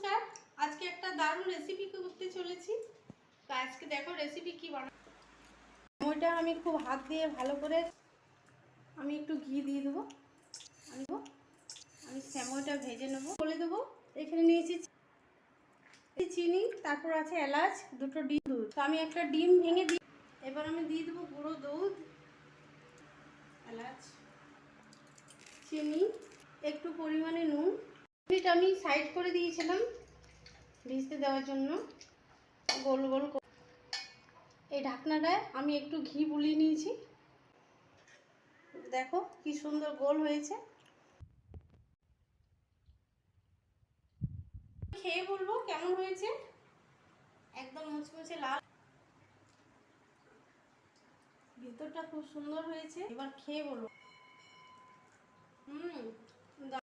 নমস্কার। আজকে একটা দারুণ রেসিপি করতে চলেছি। তো আজকে দেখো রেসিপি কি বানাবো। সময়টা আমি খুব হাত দিয়ে ভালো করে আমি একটু ঘি দিয়ে দেবো। আমি সময়টা ভেজে নেবো, বলে দেবো। এখানে নিয়েছি চিনি, তারপর আছে এলাচ, দুটো ডিম, দুধ। তো আমি একটা ডিম ভেঙে দিই। এবার আমি দিয়ে দেবো গুঁড়ো দুধ, এলাচ, চিনি, একটু পরিমাণে নুন। এটা আমি সাইড করে দিয়েছিলাম ভিজতে দেওয়ার জন্য। গোল গোল এই ঢাকনাটায় আমি একটু ঘি বুলিয়ে নিয়েছি। দেখো কি সুন্দর গোল হয়েছে। খেয়ে বলবো কেমন হয়েছে। একদম মুচমুচে লাল, ভেতরটা খুব সুন্দর হয়েছে। এবার খেয়ে বলবো।